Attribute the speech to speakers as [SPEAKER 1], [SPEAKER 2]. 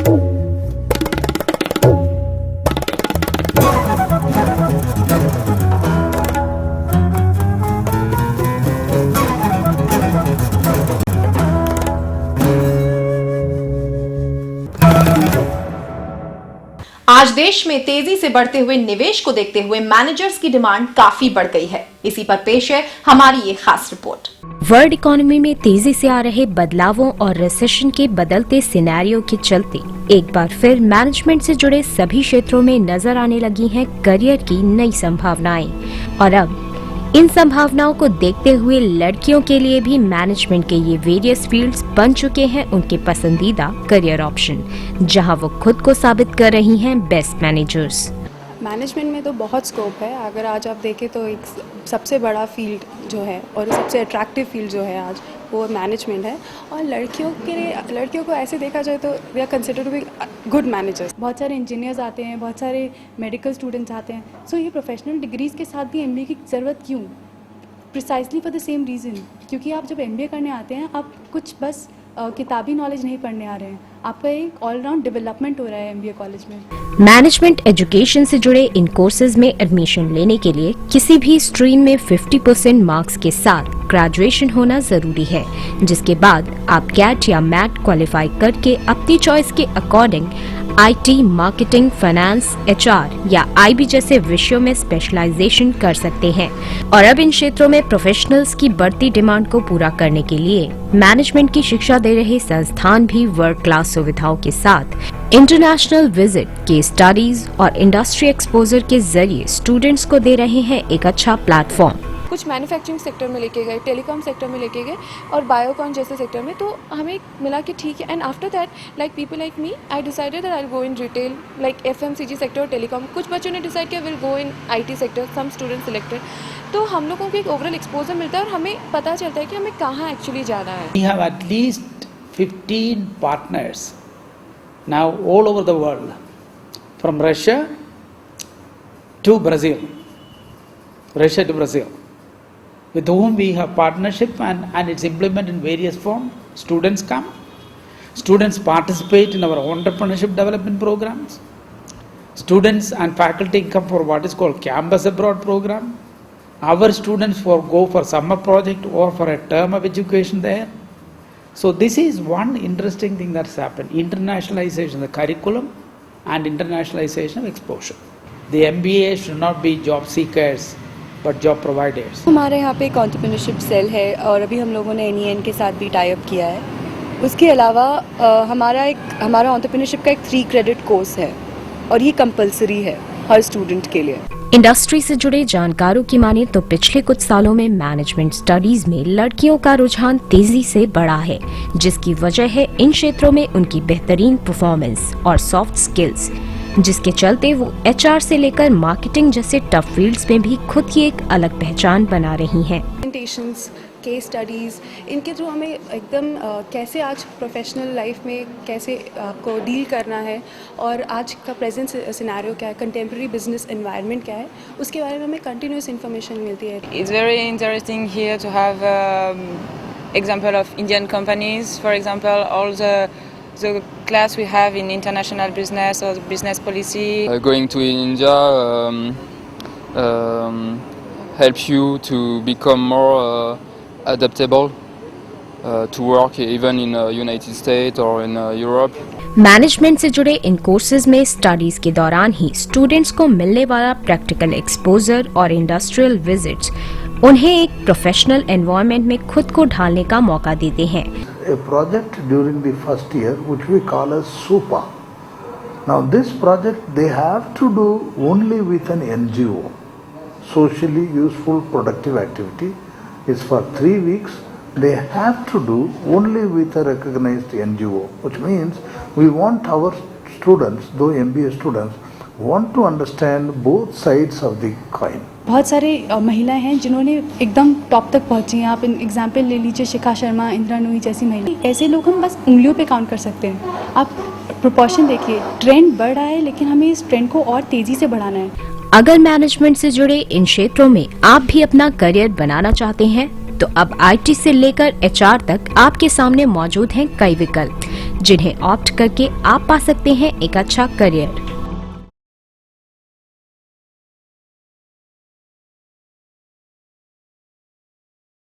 [SPEAKER 1] आज देश में तेजी से बढ़ते हुए निवेश को देखते हुए मैनेजर्स की डिमांड काफी बढ़ गई है। इसी पर पेश है हमारी ये खास रिपोर्ट।
[SPEAKER 2] वर्ल्ड इकोनॉमी में तेजी से आ रहे बदलावों और रिसेशन के बदलते सिनेरियो के चलते एक बार फिर मैनेजमेंट से जुड़े सभी क्षेत्रों में नजर आने लगी हैं करियर की नई संभावनाएं। और अब इन संभावनाओं को देखते हुए लड़कियों के लिए भी मैनेजमेंट के ये वेरियस फील्ड्स बन चुके हैं उनके पसंदीदा करियर ऑप्शन, जहां वो खुद को साबित कर रही हैं बेस्ट मैनेजर्स।
[SPEAKER 3] मैनेजमेंट में तो बहुत स्कोप है। अगर आज आप देखें तो एक सबसे बड़ा फील्ड जो है और सबसे अट्रैक्टिव फील्ड जो है आज वो मैनेजमेंट है। और लड़कियों को ऐसे देखा जाए तो we are considered to be good managers.
[SPEAKER 4] बहुत सारे इंजीनियर्स आते हैं, बहुत सारे मेडिकल स्टूडेंट्स आते हैं। सो ये प्रोफेशनल डिग्रीज़ के साथ भी एमबीए की ज़रूरत क्यों? Precisely for the same reason, क्योंकि आप जब एमबीए करने आते हैं आप कुछ बस किताबी नॉलेज नहीं पढ़ने आ रहे हैं, आपका एक ऑलराउंड डेवलपमेंट हो रहा है एमबीए कॉलेज में।
[SPEAKER 2] मैनेजमेंट एजुकेशन से जुड़े इन कोर्सेज में एडमिशन लेने के लिए किसी भी स्ट्रीम में 50% मार्क्स के साथ ग्रेजुएशन होना जरूरी है, जिसके बाद आप कैट या मैट क्वालिफाई करके अपनी चॉइस के according IT, marketing, finance, HR या आईबी जैसे विषयों में स्पेशलाइजेशन कर सकते हैं। और अब इन क्षेत्रों में प्रोफेशनल्स की बढ़ती डिमांड को पूरा करने के लिए मैनेजमेंट की शिक्षा दे रहे संस्थान भी वर्ल्ड क्लास सुविधाओं के साथ इंटरनेशनल विजिट, केस स्टडीज और इंडस्ट्री एक्सपोजर के जरिए स्टूडेंट्स को दे रहे हैं एक अच्छा प्लेटफॉर्म।
[SPEAKER 3] कुछ मैन्युफैक्चरिंग सेक्टर में लेके गए, टेलीकॉम सेक्टर में लेके गए और बायोकॉन जैसे सेक्टर में, तो हमें मिला कि ठीक है। And after that like people like me I decided that I will go in retail like FMCG sector और टेलीकॉम। कुछ बच्चों ने डिसाइड किया will go in IT sector, some student selected. तो हम लोगों को एक ओवरऑल एक्सपोजर मिलता है और हमें पता चलता है कि हमें कहाँ एक्चुअली जाना है।
[SPEAKER 5] We have at least 15 partners now all over the world, from Russia to Brazil, with whom we have partnership and it's implemented in various forms. Students come, students participate in our entrepreneurship development programs. Students and faculty come for what is called campus abroad program. Our students go for summer project or for a term of education there. So this is one interesting thing that's happened, internationalization of the curriculum and internationalization of exposure. The MBA should not be job seekers but job providers.
[SPEAKER 3] हमारे यहाँ पे एक entrepreneurship cell है और अभी हम लोगों ने NEN के साथ भी टाई अप किया है। उसके अलावा हमारा एंटरप्रेन्योरशिप का एक 3 क्रेडिट कोर्स है और ये कंपलसरी है हर स्टूडेंट के लिए।
[SPEAKER 2] इंडस्ट्री से जुड़े जानकारों की माने तो पिछले कुछ सालों में मैनेजमेंट स्टडीज में लड़कियों का रुझान तेजी से बढ़ा है, जिसकी वजह है इन क्षेत्रों में उनकी बेहतरीन परफॉर्मेंस और सॉफ्ट स्किल्स, जिसके चलते वो एचआर से लेकर मार्केटिंग जैसे टफ फील्ड्स में भी खुद की एक अलग पहचान बना रही हैं।
[SPEAKER 3] प्रेजेंटेशंस, केस स्टडीज़, इनके थ्रू हमें एकदम कैसे आज प्रोफेशनल लाइफ में कैसे आपको डील करना है और आज का प्रेजेंट सिनेरियो क्या है, कंटेम्प्रेरी बिजनेस एनवायरनमेंट क्या है, उसके बारे में हमें कंटिन्यूस इन्फॉर्मेशन मिलती है।
[SPEAKER 6] It's very interesting here to have example of Indian companies, for example, all the class we have in international business or business policy.
[SPEAKER 7] Going to India helps you to become more adaptable to work even in United States or in Europe.
[SPEAKER 2] Management से जुड़े इन courses में studies के दौरान ही students को मिलने वाला practical exposure और industrial visits उन्हें एक प्रोफेशनल एनवायरनमेंट में खुद को ढालने का मौका देते हैं।
[SPEAKER 8] A project during the first year which we call as SUPA. Now this project they have to do only with an NGO, socially useful productive activity. It's for 3 weeks. They have to do only with a recognized NGO, which means we want our students, though MBA students, want to understand both sides of the coin.
[SPEAKER 4] बहुत सारे महिलाएं हैं जिन्होंने एकदम top तक पहुंची हैं। आप एग्जाम्पल ले लीजिए शिखा शर्मा, इंदिरा नूई जैसी महिला। ऐसे लोग हम बस उंगलियों पे काउंट कर सकते हैं। आप प्रोपोर्शन देखिए, ट्रेंड बढ़ रहा है लेकिन हमें इस ट्रेंड को और तेजी से बढ़ाना है।
[SPEAKER 2] अगर मैनेजमेंट से जुड़े इन क्षेत्रों में आप भी अपना करियर बनाना चाहते हैं तो अब आईटी से लेकर एचआर तक आपके सामने मौजूद हैं कई विकल्प, जिन्हें ऑप्ट करके आप पा सकते हैं एक अच्छा करियर।